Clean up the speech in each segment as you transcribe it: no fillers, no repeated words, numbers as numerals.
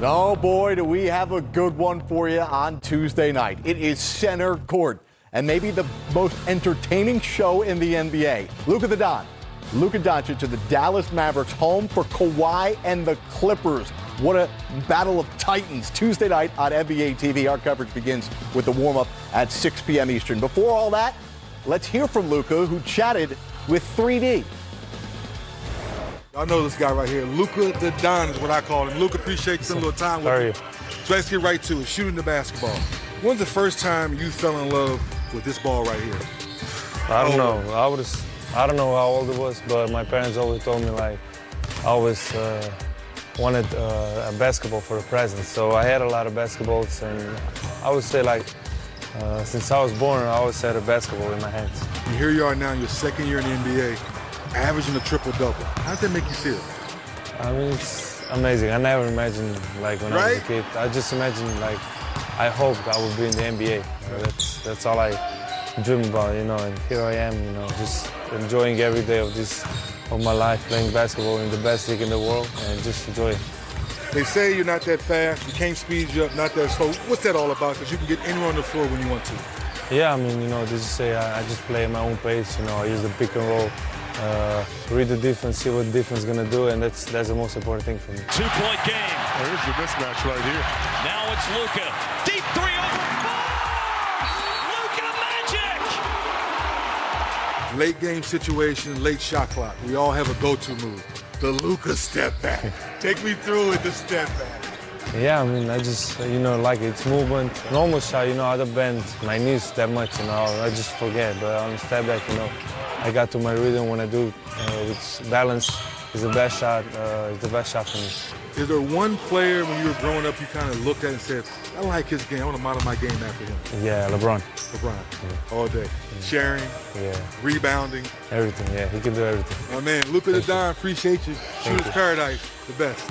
Oh boy, do we have a good one for you on Tuesday night. It is center court and maybe the most entertaining show in the NBA. LUKA Doncic to the Dallas Mavericks, home for Kawhi and the Clippers. What a battle of titans. Tuesday night on NBA TV. Our coverage begins with the warm-up at 6 p.m. Eastern. Before all that, let's hear from Luka, who chatted with 3D. I know this guy right here, LUKA the Don is what I call him. Luka, appreciate you spending a little time with me. So let's get right to it, shooting the basketball. When's the first time you fell in love with this ball right here? I don't know. I don't know how old it was, but my parents always told me, like, I always wanted a basketball for a present. So I had a lot of basketballs, and I would say, like, since I was born, I always had a basketball in my hands. And here you are now, your second year in the NBA, averaging a triple-double. How does that make you feel? I mean, it's amazing. I never imagined, like, when I was a kid. I just imagined, like, I hoped I would be in the NBA. That's all I dream about, you know, and here I am, you know, just enjoying every day of my life, playing basketball in the best league in the world, and just enjoying. They say you're not that fast, you can't speed you up, not that slow. What's that all about? Because you can get anywhere on the floor when you want to. Yeah, I mean, you know, they just say I just play at my own pace, you know, I use the pick and roll. Read the defense, see what the defense is going to do, and that's the most important thing for me. Two-point game. There's the mismatch right here. Now it's LUKA. Deep three over four! LUKA Magic! Late game situation, late shot clock. We all have a go-to move. The LUKA step back. Take me through with the step back. Yeah, I mean, I just, you know, like it's movement. Normal shot, you know, I don't bend my knees that much, you know, I just forget. But on the step back, you know, I got to my rhythm when I do, which balance is the best shot. It's the best shot for me. Is there one player when you were growing up you kind of looked at and said, I like his game, I want to model my game after him? Yeah, LeBron. Yeah. All day. Yeah. Sharing, rebounding. Everything, yeah, he can do everything. My man, LUKA the Don, appreciate you. Shooter's Paradise, the best.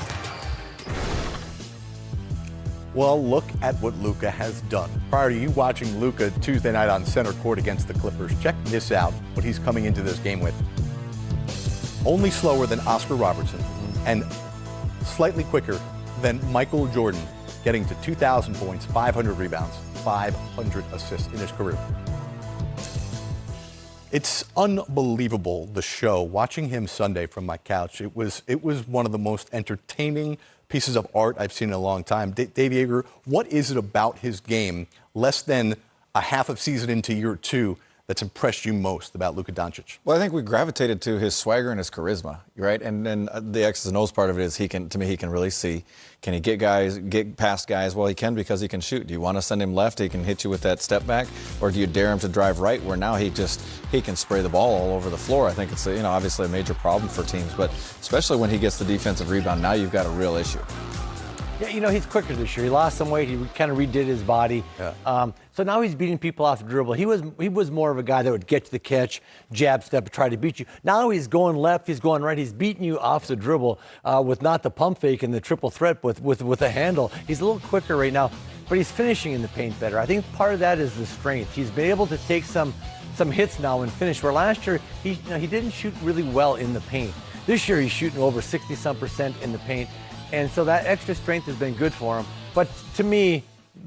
Well, look at what LUKA has done. Prior to you watching LUKA Tuesday night on center court against the Clippers, check this out, what he's coming into this game with. Only slower than Oscar Robertson and slightly quicker than Michael Jordan, getting to 2,000 points, 500 rebounds, 500 assists in his career. It's unbelievable, the show. Watching him Sunday from my couch, it was one of the most entertaining pieces of art I've seen in a long time. Dave Yeager, what is it about his game, less than a half of season into year two, that's impressed you most about LUKA Doncic? Well, I think we gravitated to his swagger and his charisma, right? And then the X's and O's part of it is he can really see. Can he get past guys? Well, he can because he can shoot. Do you want to send him left? He can hit you with that step back, or do you dare him to drive right? Where now he can spray the ball all over the floor. I think it's obviously a major problem for teams, but especially when he gets the defensive rebound, now you've got a real issue. Yeah, you know, he's quicker this year. He lost some weight. He kind of redid his body. Yeah. So now he's beating people off the dribble. He was more of a guy that would get to the catch, jab step, try to beat you. Now he's going left, he's going right. He's beating you off the dribble with not the pump fake and the triple threat, with a handle. He's a little quicker right now, but he's finishing in the paint better. I think part of that is the strength. He's been able to take some hits now and finish, where last year he didn't shoot really well in the paint. This year he's shooting over 60-some% in the paint. And so that extra strength has been good for him. But to me,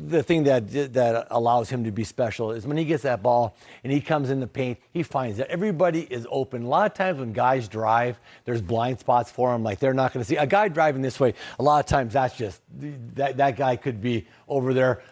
the thing that allows him to be special is when he gets that ball and he comes in the paint, he finds that everybody is open. A lot of times when guys drive, there's blind spots for them. Like, they're not going to see a guy driving this way. A lot of times that's just that guy could be over there.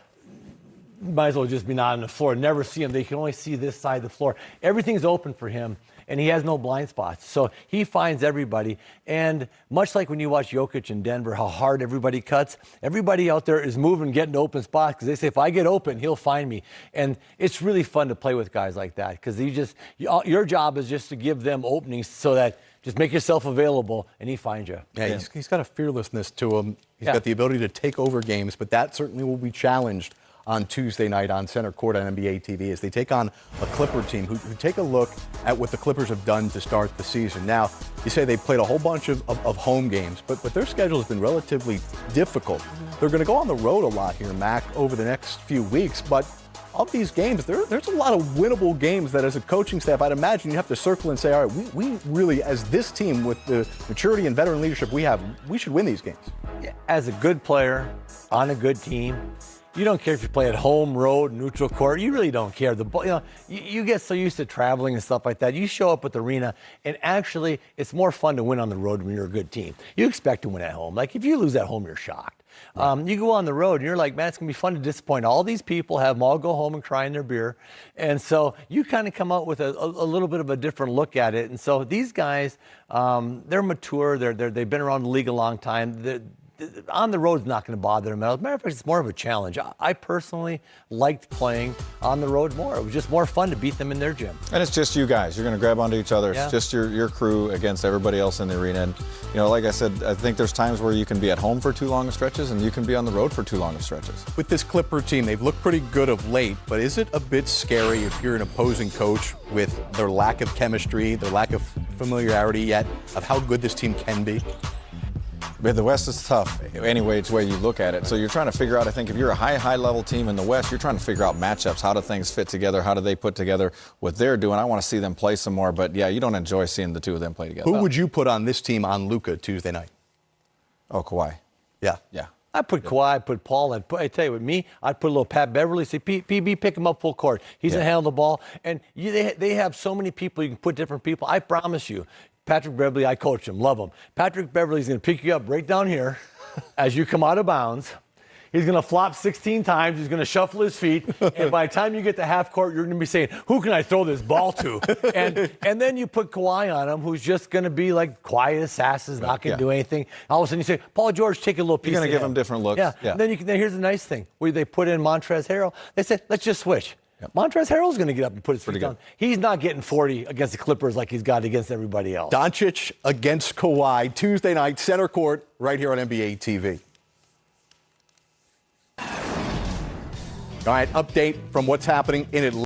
Might as well just be not on the floor. Never see him. They can only see this side of the floor. Everything's open for him, and he has no blind spots. So he finds everybody. And much like when you watch Jokic in Denver, how hard everybody cuts, everybody out there is moving, getting to open spots, because they say, if I get open, he'll find me. And it's really fun to play with guys like that, because your job is just to give them openings so that just make yourself available, and he finds you. Yeah, he's got a fearlessness to him. He's got the ability to take over games, but that certainly will be challenged on Tuesday night on center court on NBA TV as they take on a Clipper team who take a look at what the Clippers have done to start the season. Now, you say they played a whole bunch of home games, but their schedule has been relatively difficult. They're going to go on the road a lot here, Mac, over the next few weeks, but of these games, there's a lot of winnable games that as a coaching staff, I'd imagine you have to circle and say, all right, we really, as this team with the maturity and veteran leadership we have, we should win these games. As a good player on a good team, you don't care if you play at home, road, neutral court. You really don't care. You get so used to traveling and stuff like that. You show up at the arena, and actually, it's more fun to win on the road when you're a good team. You expect to win at home. Like if you lose at home, you're shocked. Right. You go on the road, and you're like, man, it's gonna be fun to disappoint all these people, have them all go home and cry in their beer, and so you kind of come out with a little bit of a different look at it. And so these guys, they're mature. They've been around the league a long time. On the road is not going to bother them. As a matter of fact, it's more of a challenge. I personally liked playing on the road more. It was just more fun to beat them in their gym. And it's just you guys. You're going to grab onto each other. Yeah. It's just your crew against everybody else in the arena. And, like I said, I think there's times where you can be at home for too long of stretches and you can be on the road for too long of stretches. With this Clipper team, they've looked pretty good of late, but is it a bit scary if you're an opposing coach with their lack of chemistry, their lack of familiarity yet of how good this team can be? But the West is tough any which way you look at it. So you're trying to figure out, I think if you're a high level team in the West, you're trying to figure out matchups. How do things fit together? How do they put together what they're doing? I want to see them play some more. But, yeah, you don't enjoy seeing the two of them play together. Who would you put on this team on Luka Tuesday night? Oh, Kawhi. Yeah. Yeah. I'd put Kawhi, I'd put Paul, I tell you, with me, I'd put a little Pat Beverly, say, PB, pick him up full court. He's going to handle the ball. And they have so many people, you can put different people. I promise you, Patrick Beverly, I coach him, love him. Patrick Beverly's going to pick you up right down here as you come out of bounds. He's going to flop 16 times. He's going to shuffle his feet. And by the time you get to half court, you're going to be saying, who can I throw this ball to? And then you put Kawhi on him, who's just going to be like quiet assassins, not going to do anything. All of a sudden you say, Paul George, take a little piece. You're going to give him different looks. Yeah. And then here's the nice thing. Where they put in Montrezl Harrell. They said, let's just switch. Yep. Montrezl Harrell's going to get up and put his feet down. He's not getting 40 against the Clippers like he's got against everybody else. Doncic against Kawhi, Tuesday night, center court, right here on NBA TV. All right, update from what's happening in Atlanta.